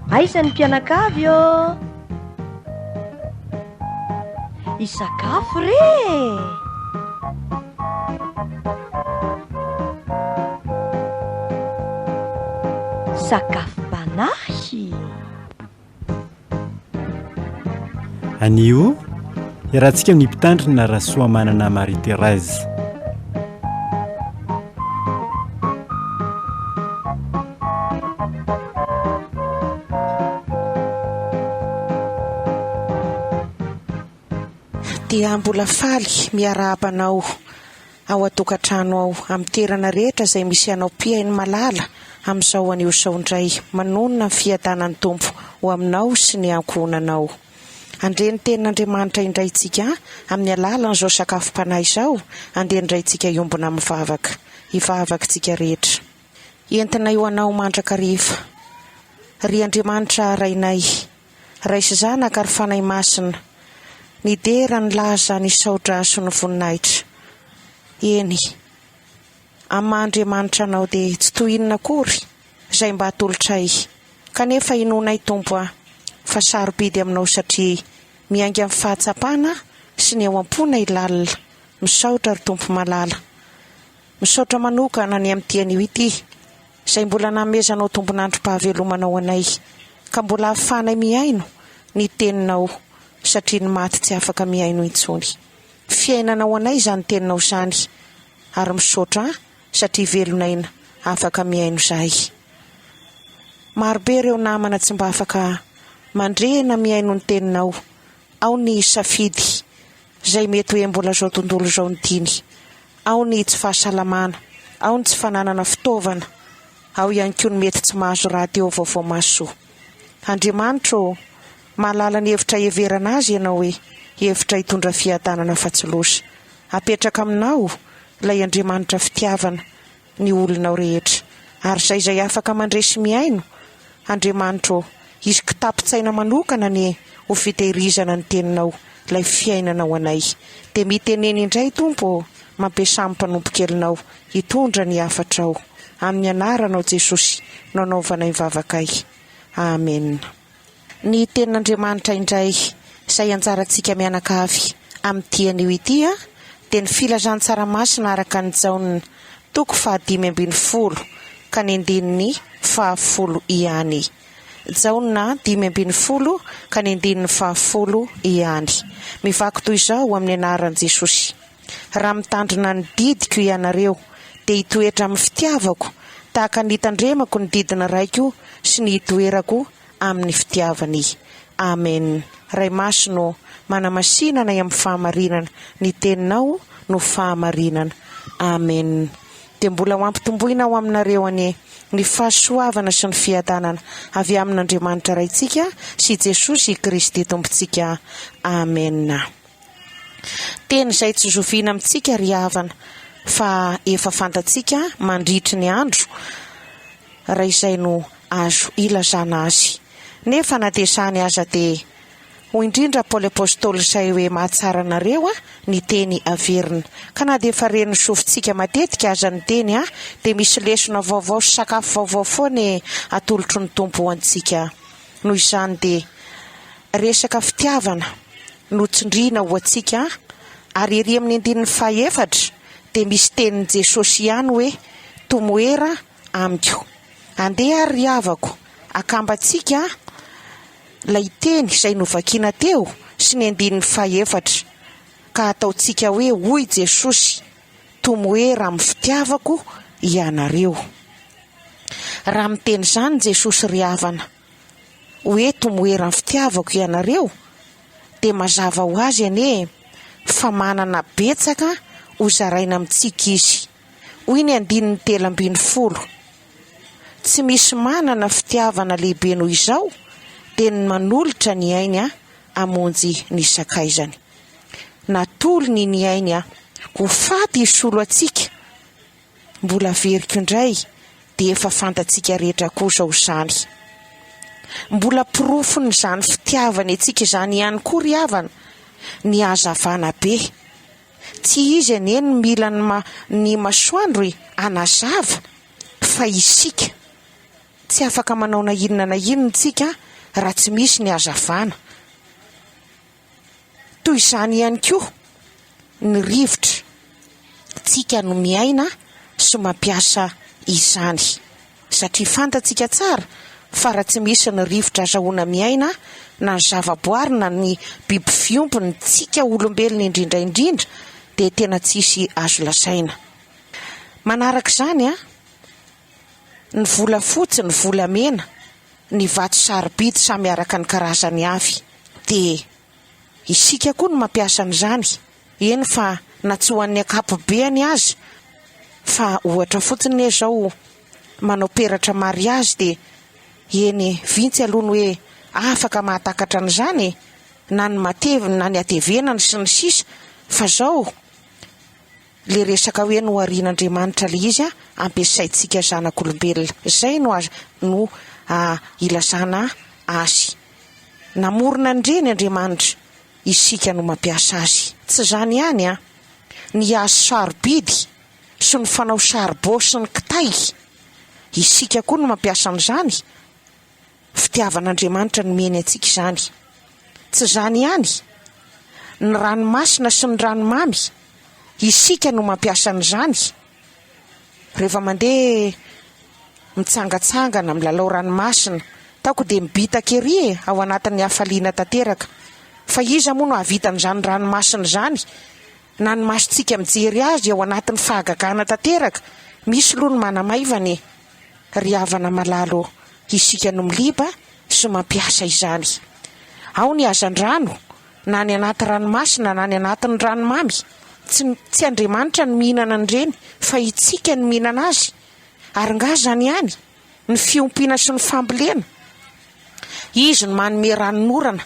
Aisan'ny mpianakavy ô, isakafo re. Sakafompanahy. Anio iarahantsika amin'ny Mpintandrina Rasoamanana Marie Therèse. Dia mbola faly miara-abanao ao atokantrano ao amin'ny toerana rehetra izay misy anao piainy malala amin'izao anio saondray, manonona ny fiadanany Tompo ho aminao sy ny ankohonanao. Andeha ny tenin'Andriamanitra indraintsika amin'ny alalan'izao sakafompanahy izao, andeha indraintsika iombona mivavaka, hivavakantsika rehetra. Entina eo anao mandrakariva, ry Andriamanitra rainay, raisy zanaka ary fanahy masina, ny dera ny laza ny saotra sy ny voninahitra. Eny, Andriamanitra anao dia tsy tohinona akory izay mba atolotray, kanefa inonay Tompo fa sarobidy aminao satria miainga amin'ny fahatsapana sy ny eo am-pona ilalina, misaotra ry Tompo malala. Misaotra manokana ny amin'ny tian'io ity izay mbola namezanao tompon'androm-pahavelomanao anay, ka mbola ahafanay miaino ny teninao satria ny maty tsy afaka miaino intsony. Fiainanao anay izany teninao izany, ary misaotra satria velonaina afaka miaino izahay. Marobe ireo namana tsy mba afaka mandrena miaino ny teninao, ao ny safidy izay mety hoe mbola zao tontolo izao ny diny, ao ny tsy fahasalamana, ao ny tsy fananana fitaovana, ao ihany koa ny mety tsy mahazo radio vaovao maso. Andriamanitra ô, mahalala ny hevitra heverana azy ianao hoe hevitra hitondra fiadanana fatsilosa. Apetraka aminao ilay Andriamanitra fitiavana ny olonao rehetra, ary izay afaka mandresy miaino. Andriamanitra, izy kitapitsaina manokana ny ho fitehirizana ny teninao, ilay fiainanao anay. Dia miteneny indray Tompo, mampiasa mpanompokelinao hitondra ny hafatrao. Amin'ny anaranao Jesosy nanaovana ivavakay. Amen. Ny tenin'Andriamanitra indray izay anjarantsika mianakavy amin'ny tian'io ity dia ny filazan-tsaramasina araka ny Jaona 5:10 ka ny 10:10 ihany. Jaona 5:10 ka ny 10:10 ihany. Mivaky toy izao amin'ny anaran'i Jesosy. Raha mitandrina ny didiko ianareo dia hitoetra amin'ny fitiavako tahaka ny hitandremako ny didina raiko sy ny hitoerako amin'ny fitiavany. Amen. Ray masino manamasinana amin'ny fahamarinana, ny teninao no fahamarinana. Amen. Dia mbola ho ampitomboina ao aminareo anie ny fahasoavana sy ny fiadanana avy amin'Andriamanitra raintsika sy Jesosy Kristy Tompontsika. Amen. Teny izay tsy zoviana amintsika ry havana, fa efa fantatsika mandritry ny andro raha izay no azo ilazana azy. Nefa na dia izany aza dia ho indrindra Paoly Apôstôly izay hoe mahatsara anareo ny teny averina, ka na dia efa reny sofintsika matetika aza ny teny dia misy lesona vaovao sy sakafo vaovao foana atolotro ny Tompo ho antsika. Noho izany dia resaka fitiavana notsindrina ho antsika, ary ery amin'ny 14 dia misy tenin'i Jesosy ihany hoe tomoera amiko. Andeha ary havako akambatsika lay teny izay novakiana teo sy ny 14 ka ataontsika hoe hoy Jesosy, tomoera amin'ny fitiavako ianareo. Raha miteny izany Jesosy ry havana hoe tomoera amin'ny fitiavako ianareo, dia mazava ho azy anie fa manana betsaka ho zaraina amintsika izy. Hoy ny 13:10, tsy misy manana fitiavana lehibe noho izao dia ny manolotra ny ainy amonjy ny sakaizany. Natolony ny ainy ho faty isolo atsika. Mbola veriko indray dia efa fantatsika rehetra kosa ho izany. Mbola pirofony izany fitiavana antsika izany ihany koa ry havana ny hazavana be. Tsy izy anie ny mila ny masoandro anazava, fa isika tsy afaka manao na inona na inona tsika raha tsy misy ny hazavana. Toy izany ihany koa ny rivotra, tsika no miaina sy mampiasa izany satria fantatsika tsara fa raha tsy misy ny rivotra azahoana miaina na ny zavaboary na ny biby fiompy ny tsika olombelona indrindra indrindra dia tena tsisy azo lasaina. Manaraka izany ny volafotsy, ny volamena, ny vato sarobidy samy araka ny karazany avy dia isika koa no mampiasa an'izany. Eny fa na tsy ho an'ny akapobeany azy fa ohatra fotsiny zao manao peratra mariazy dia eny vintsy aloha ny hoe afaka mahatakatra an'izany na ny matevina na ny atevenany sy ny sisa fa zao le resaka hoe no arian'Andriamanitra le izy ampiasaintsika zanak'olombelona izay no ilazana azy. Namorona andreny Andriamanitra, isika no mampiasa azy. Tsy izany ihany ny hazo sarobidy sy ny fanao saribô sy ny kitay, isika koa no mampiasa an'izany. Fitiavan'Andriamanitra no meny antsika izany. Tsy izany ihany ny ranomasina sy ny ranomamy, isika no mampiasa an'izany. Rehefa mandeha mitsangatsangana milalao ranomasina taoko dia mibitaka ery ao anatin'ny hafaliana tanteraka, fa iza moa no havitan'izany ranomasina izany na ny masontsika mijery azy ao anatin'ny fahagagana tanteraka. Misy loha ny manamaivany. Ry havana malalo, isika no miliba sy mampiasa izany. Ao ny hazan-drano na ny anaty ranomasina na ny anatin'ny ranomamy, tsy Andriamanitra ny mihinana an'ireny fa itsika ny mihinana azy. Ary nga zany ihany ny fiompiana sy ny fambolena, izy no manome ranonorana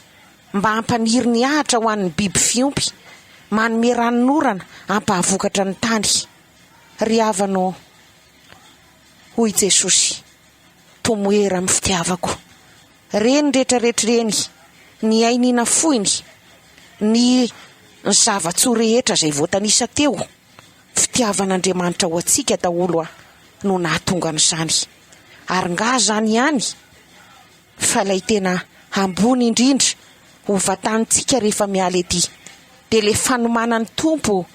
mba hampaniry ny ahatra ho an'ny biby fiompy, manome ranonorana hampavokatra ny tany. Ry havano, hoy Jesosy, tomoera amin'ny fitiavako. Reny rehetrarehetrareny, ny ainina foiny, ny zavatsoa rehetra izay voatanisa teo, fitiavan'Andriamanitra ho antsika daholo no nahatonga an'izany. Ary nga zany ihany fa ilay tena ambony indrindra ho vatantsika rehefa miala ety dia le fanomanan'ny Tompo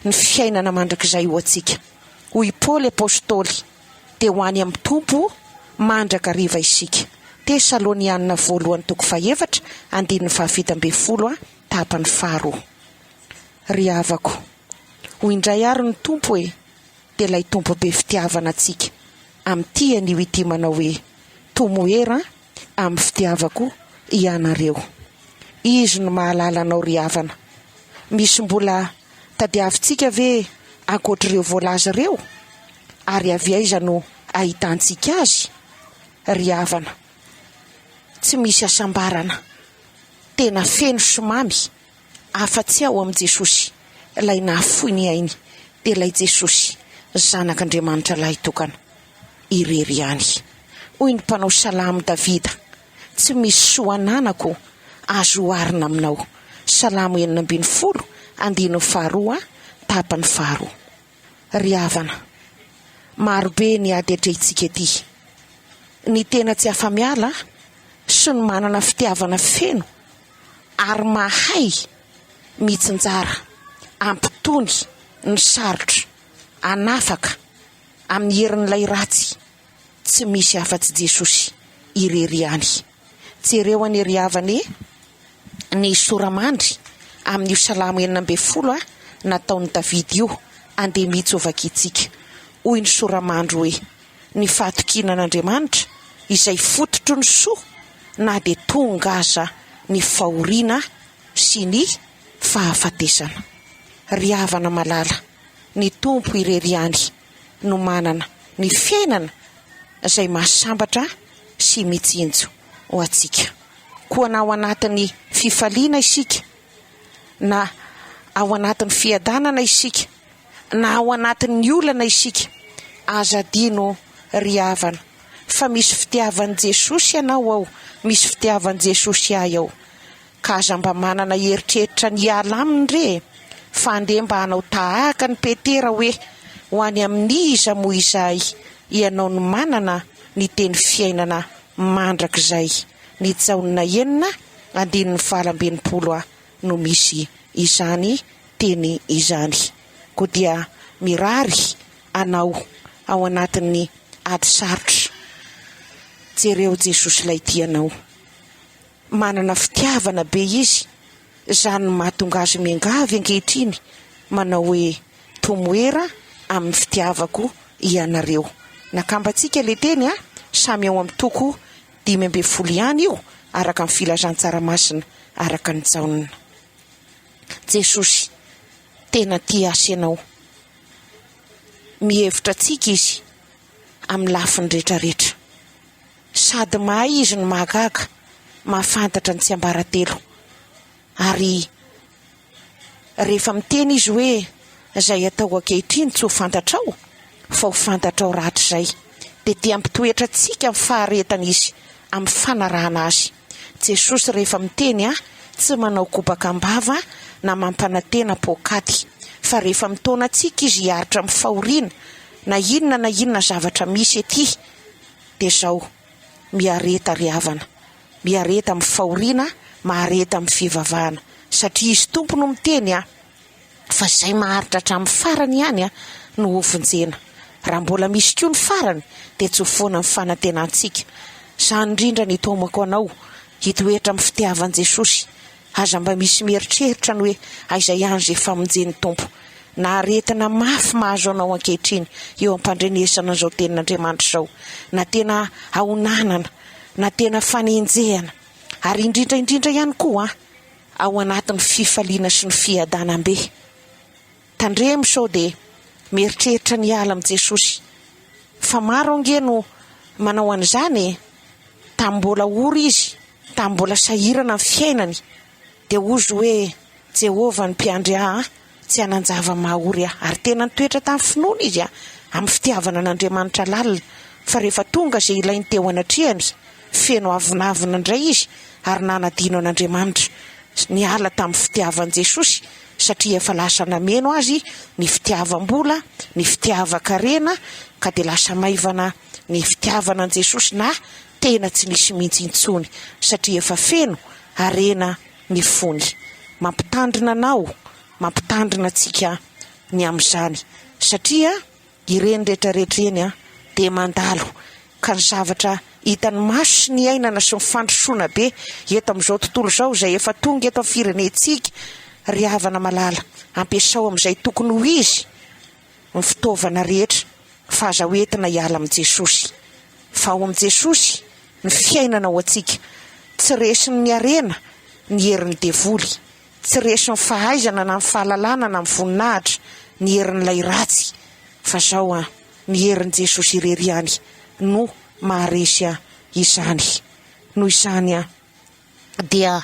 ny fiainana mandrakizay ho antsika. Hoy Paoly apôstôly, dia ho any amin'ny Tompo mandrakariva isika. Tesalonianina 2:7-10 tapany 2. Ry havako, ho indray ary ny Tompo dia ilay Tompo be fitiavana antsika. Amin'ity anio ity manao hoe tomoera amin'ny fitiavako ianareo. Izy no mahalala anao ry havana. Misy mbola tadiavintsika ve ankoatr'ireo voalaza ireo? Ary avy aiza no ahitantsika azy? Ry havana, tsy misy asambarana, tena feno somamy, afa-tsy ao amin'i Jesosy ilay nahafoy ny ainy, dia ilay Jesosy zanak'Andriamanitra lahy tokana irery ihany. Hoy ny mpanao salamo Davida, tsy misy soananako azo oharina aminao. Salamo 19:2 tapany 2. Ry havana, marobe ny ady atrehintsika ety, ny tena tsy afa-miala sy ny manana fitiavana feno ary mahay mitsinjara ampitony ny sarotra anafaka amin'ny herin'ilay ratsy, tsy misy afa-tsy Jesosy irery ihany. Jereo any ry havany ny soramandry amin'io salamo 19 nataon'ny Davida io andeha mitsovaka itsika. Hoy ny soramandry hoe ny fahatokinan'Andriamanitra izay fototro ny soa na dia tonga aza ny fahoriana sy ny fahafatesana. Ry havana malala, ny Tompo irery ihany no manana ny fiainana izay mahasambatra sy mitsinjo ho antsika. Koa na ao anatin'ny fifaliana isika, na ao anatin'ny fiadanana isika, na ao anatin'ny olana isika, aza dino ry havana fa misy fitiavan'i Jesosy ianao ao, misy fitiavan'i Jesosy ahy ao. Ka aza mba manana heritreritra ny hiala aminy re, fa andeha mba hanao tahaka ny Petera hoe ho any amin'ny iza moa izahay, ianao no manana ny teny fiainana mandrakizay ny jaonina enina andininy valambenimpolo no misy izany teny izany koa dia mirary anao ao anatin'ny ady sarotra. Jereo Jesosy ilay tianao, manana fitiavana be izy, izany mahatonga azy miangavy ankehitriny manao hoe tomoera amin'ny fitiavako ianareo. Nakambatsika le teny samy ao amin'ny toko 5 ihany io araka ny filazan-tsaramasina araka ny jaonina. Jesosy tena tia asy ianao, mihevitra tsika izy amin'ny lafiny rehetrarehetra, sady mahay izy ny mahagaga, mahafantatra ny tsy ambaratelo, ary rehefa miteny izy hoe izay atao ankehitriny tsy ho fantatrao fa ho fantatrao rahatrizay, dia tia ampitoetra tsika amin'ny faharetana izy amin'ny fanarahana azy. Jesosy rehefa miteny tsy manao kobakambava na mampanantena pokaty, fa rehefa mitona tsika izy hiaritra amin'ny fahoriana na inona zavatra misy ety, dia zao miareta ry havana, miareta amin'ny fahoriana, mahareta amin'ny fivavahana, satria izy tompo no miteny fa izay maharitra hatramin'ny farany ihany no hovonjena. Raha mbola misy koa ny farany dia tsy ho foana amin'ny fanantenantsika. Izany indrindra ny tomako anao hitoetra amin'ny fitiavan'i Jesosy, aza mba misy mieritreritra ny hoe aizay ihany izay famonjen'ny tompo, na aretina mafy mahazo anao ankehitriny eo ampandrenesana izao tenin'Andriamanitra izao, na tena ahonanana, na tena fanenjehana, ary indrindra ihany koa ao anatin'ny fifaliana sy ny fiadanam-be. Tandremo sao dia mieritreritra ny ala amin'i Jesosy, fa maro ange no manao an'izany tambola ory izy, tambola sahirana amin'ny fiainany, dia ozy hoe Jehovah ny mpiandry tsy hananjava mahaory ary tena nitoetra tamin'ny finoana izy amin'ny fitiavana an'Andriamanitra lalina. Fa rehefa tonga izay ilainy teo anatrehany, feno avinavina indray izy ary nanadino an'Andriamanitra, ny ala tamin'ny fitiavan'i Jesosy, satria efa lasa nameno azy ny fitiavam-bola, ny fitiavan-karena, ka dia lasa maivana ny fitiavana an'i Jesosy, na tena tsy nisy mihitsy intsony, satria efa feno arena ny fony. Mampitandrina anao, mampitandrina antsika ny amin'izany, satria ireny rehetrarehetra eny dia mandalo, ka ny zavatra hitan'ny maso sy ny ainana sy ny fandrosoana be eto amin'izao tontolo izao izay efa tonga eto amin'ny firenentsika, ry havana malala, ampiasao amin'izay tokony ho izy ny fitaovana rehetra fa aza hoentina hiala amin'i Jesosy. Fa ao amin'i Jesosy ny fiainana ao antsika, tsy resiny ny arena ny herin'ny devoly, tsy resiny fahaizana na ny fahalalana na ny voninahitra ny herin'ilay ratsy, fa zao ny herin'i Jesosy irery ihany no maharesy izany. Noho izany dia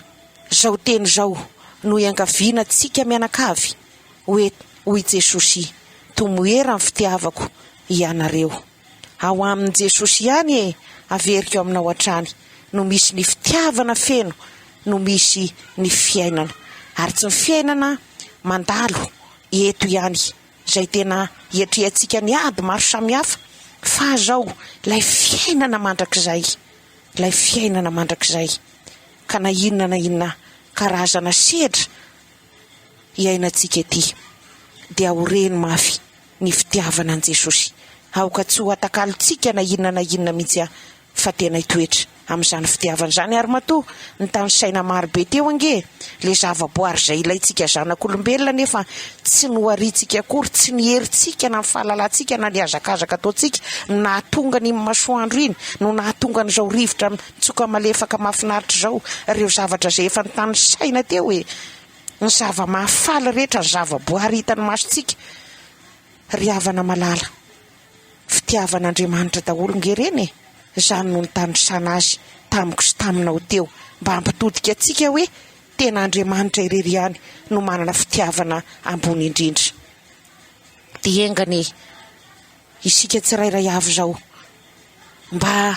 zao teny zao no iangaviana tsika mianakavy hoe hoy Jesosy, tomoera amin'ny fitiavako ianareo. Ao amin'i Jesosy ihany averiko aminao hatrany no misy ny fitiavana feno, no misy ny fiainana, ary tsy ny fiainana mandalo eto ihany izay tena hiatrehantsika ny ady maro samihafa, fa zao ilay fiainana mandrakizay, ilay fiainana mandrakizay, ka na inona karazana sedra iainantsika ety dia horeny mafy ny fitiavana an'i Jesosy, aoka tsy ho atakalotsika na inona mihitsy fa tena hitoetra amin'izany fitiavana izany. Ary matoa ny tanysaina marobe teo ange le zavaboary izay ilayntsika zanak'olombelona, nefa tsy noharitsika akory, tsy niherintsika na ny fahalalantsika na ny hazakazaka ataontsika no nahatonga ny masoandro iny, no nahatonga n'izao rivotra mitsoka malefaka mahafinaritra izao, ireo zavatra izay efa nitany saina teo hoe ny zava-mahafaly rehetra, ny zavaboary hitany masontsika. Ry havana malala, fitiavan'Andriamanitra daholo ngereny izany no nitandrisana azy tamiko sy taminao teo, mba hampitodika antsika hoe tena Andriamanitra irery ihany no manana fitiavana ambony indrindra. Dia engany isika tsirairay avy zao mba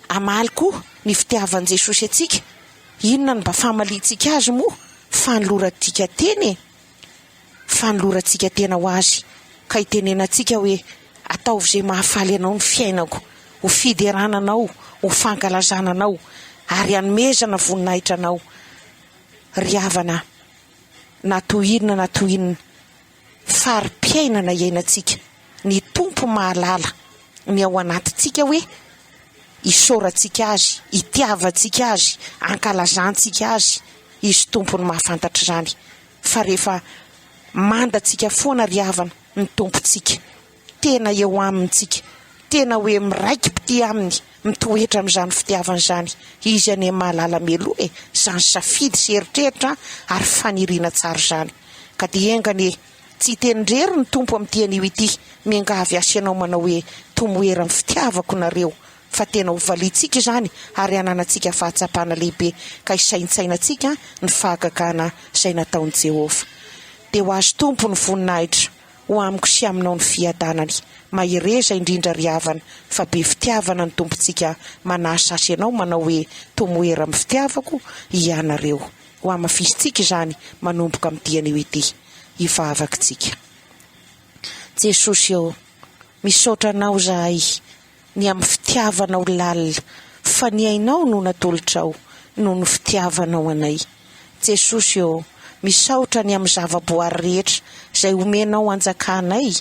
amaliko ny fitiavan'i Jesosy atsika, inona no mba famalitsika azy moa? Fanolorantsika teny, fanolorantsika tena ho azy, ka hitenenantsika hoe ataovy izay mahafaly anao ny fiainako, ho fiderananao ho fankalazananao ary anomezana voninahitra anao. Ry havana, natohinina natohinina fari-piainana iainantsika, ny tompo mahalala ny ao anatintsika hoe isaorantsika azy, itiavantsika azy, ankalazantsika azy, izy tompony mahafantatra izany. Fa rehefa mandatsika foana ry havana ny tompontsika, tena eo amintsika, tena hoe miraiki-pity aminy, mitoetra amin'izany fitiavana izany, izy any mahalala meloa izany safidy sy eritreritra ary faniriana tsara izany. Ka dia engany tsy tenindrery ny tompo amin'ity anio ity, miangavy asianao manao hoe tomoera amin'ny fitiavako nareo, fa tena ho valitsika izany ary ananantsika fahatsapana lehibe, ka isaintsainantsika ny fahagagana izay nataon'i Jehovah. Dia ho azy tompo ny voninahitra, ho amiko sy aminao ny fiadanany, mahireza indrindra ry havana, fa be fitiavana ny tompontsika manasa asianao manao hoe tomoera amin'ny fitiavako ianareo. Ho amafisitsika izany manomboka amin'ny dian'io ity, hivavakintsika. Jesosy eo, misaotra anao zahay ny amin'ny fitiavanao lalina, fa ny ainao no natolotrao no ny fitiavanao anay. Jesosy eo, misaotra ny amin'ny zavaboary rehetra izay omenao anjakanay,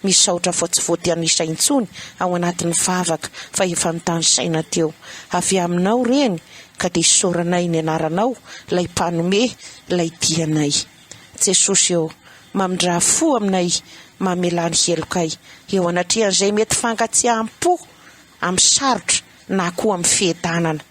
misaotra fa tsy voateanisa intsony ao anatin'ny vavaka fa efa mitany saina teo. Avy aminao reny ka dia isoranay ny anaranao, lay mpanome, lay dianay. Jesosy eo, mamindra fo aminay, mamelany helokay eo anatrehan'izay mety fankatsiam-po amin'ny sarotra na koa amin'ny fiadanana.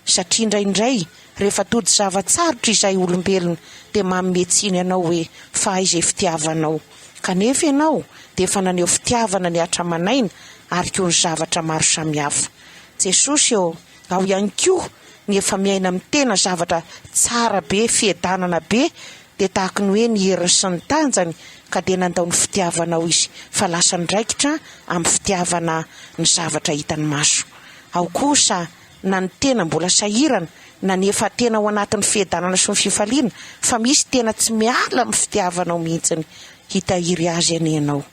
Satria indraindray rehefa tody zavatsarotra izay olombelona dia mametsiny ianao hoe fa izay fitiavanao, kanefa ianao dia efa naneo fitiavana ny atramanaina ary koa ny zavatra maro samihafa. Jesosy eo, ao ihany koa ny efa miaina amin'ny tena zavatra tsara be, fiadanana be, dia tahaka ny hoe ny heriny sy ny tanjany, ka dia nandao ny fitiavanao izy fa lasa ndraikitra amin'ny fitiavana ny zavatra hitany maso. Ao kosa na ny tena mbola sahirana, na nefa tena ao anatin'ny fiadanana sy ny fifaliana, fa misy tena tsy miala amin'ny fitiavanao mihitsiny, hitahiry azy any ianao.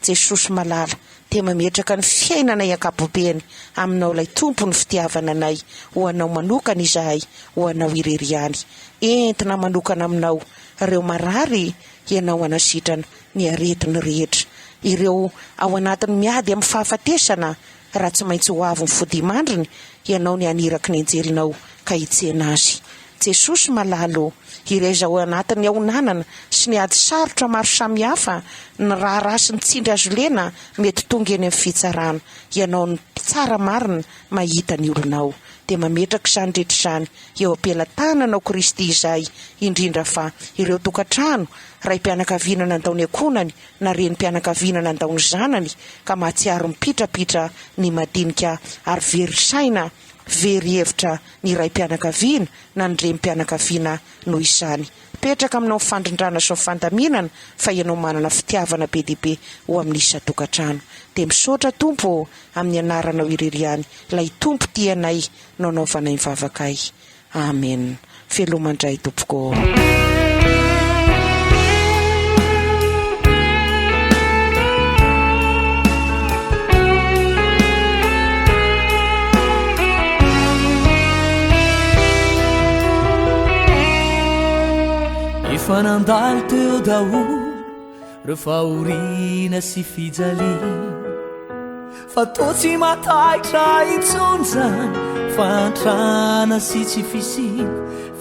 Jesosy malala, dia mametraka ny fiainanay ankapobeny aminao lay tompo ny fitiavana anay, ho anao manokana izahay, ho anao irery ihany. Entina manokana aminao ireo marary ianao anasitrana ny aretiny rehetra, ireo ao anatin'ny miady amin'ny fahafatesana, raha tsy maintsy ho avy ny fodimandriny ianao ny aniraka ny anjelinao ka hitsena azy. Jesosy malalo, ireza ao anatin'ny aonanana sy ny ady sarotra maro samihafa, ny raharaha sy ny tsindry azo lena mety tonga eny amin'ny fitsarana, ianao ny tsara marina mahita ny olonao. Dia mametraka izany rehetra izany eo am-pelantananao Kristy izay, indrindra fa ireo tokantrano raim-pianakaviana nandao ny akonany na renim-pianakaviana nandao ny zanany, ka mahatsiaro mipitrapitra ny madinika ary very saina, very hevitra ny raim-pianakaviana na ny renim-pianakaviana noho izany. Petraka aminao fandrindrana sy fandaminana fa ianao manana fitiavana be dibe ho amin'ny isa-tokantrano. Dia misaotra tompo amin'ny anaranao irery ihany, lay tompo tianay nanaovanay mivavakay. Amen. Velomandray tompoko. Efa nandalo teo daholo reo fahoriana sy fijalia, fa toa tsy mataitra intsony zany, fantrana sy tsy fisina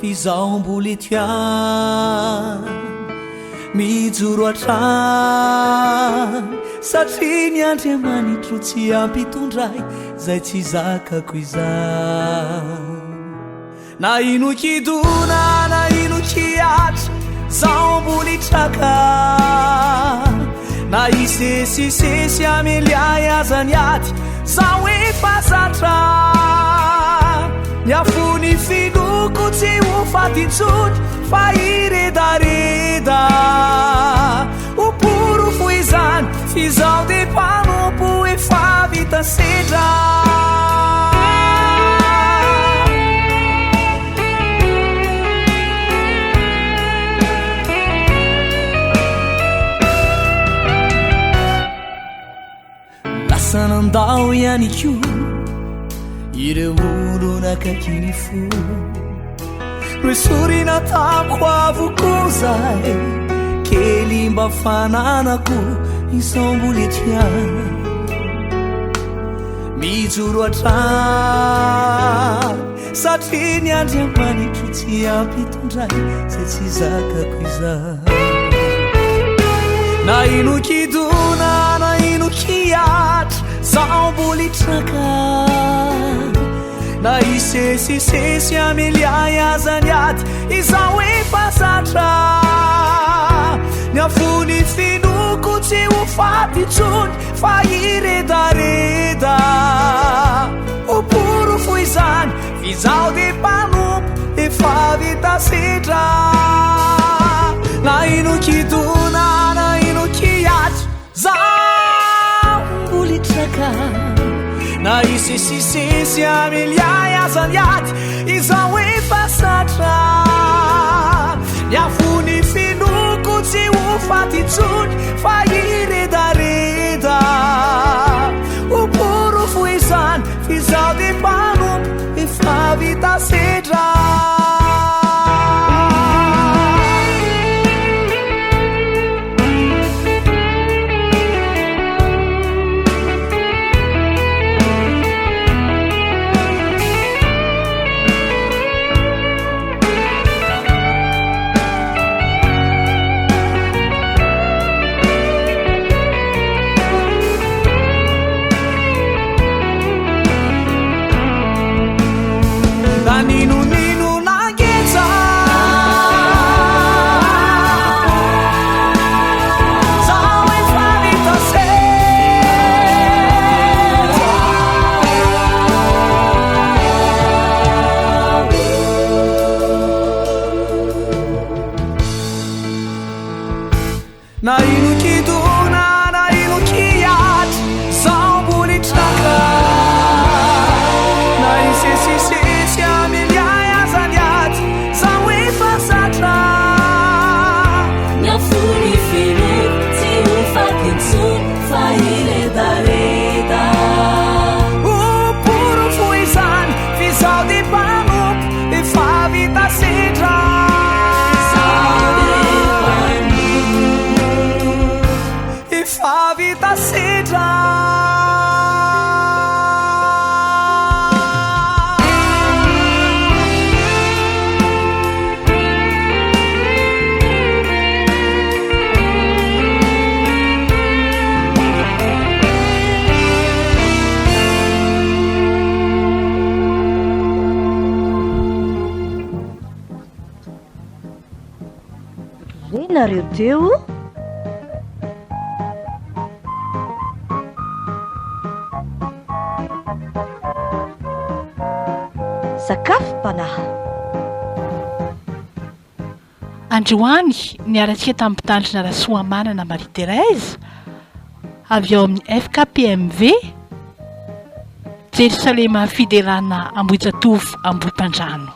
fizao mbola etiany mijoro atrany, satria ny Andriamanitro tsy ampitondray zay tsy zakako izany. Na ino kidona na ino kiatra zao mbola itraka, na isesisesy ameliay azany aty zao efa zatra, ny afony filoko tsy ho fatintsony fa iredareda, oporo fo izany fizao de mpanompo efa vita sedra. Sanandao ihany ko ireo molonakakiny fo roe sorina tamiko avoko zay kely mba fananako isambole tiana mijoro atrany satria ny andriamanitro tsy ampitondray zay tsy zakako izay na ino kidona na ino kiatra samboly traka na isesisesy ameliay azany aty izao efa satra ny afony finoko tsy ho faty tsony fa iredareda oporo fo izany fizao de mpanompo efa vita sedra na ino kidona na ino kiatra zao mboly traka na isesisesy ameliay azany aty izao efa satra ny afony finoko tsy ho faty tsony fa iredareda oporo fo izany fizao de mpanompo efa vita sedra na ino kidona na ino kiatra samboly traka na isesisesy ameliay azany aty zao efa satra ny afony finoko tsy ho faty tsony fa iredareda oporo fo izany fizao de mpanompo efa vita sedra vita sedra re nareo teo sakafompanahy androany niarantsika tamin'ny mpitandrina Rasoamanana Marie Therèse avy ao amin'ny FKPMV Jerusalema fidelana Ambohijatovo Ambohipandrano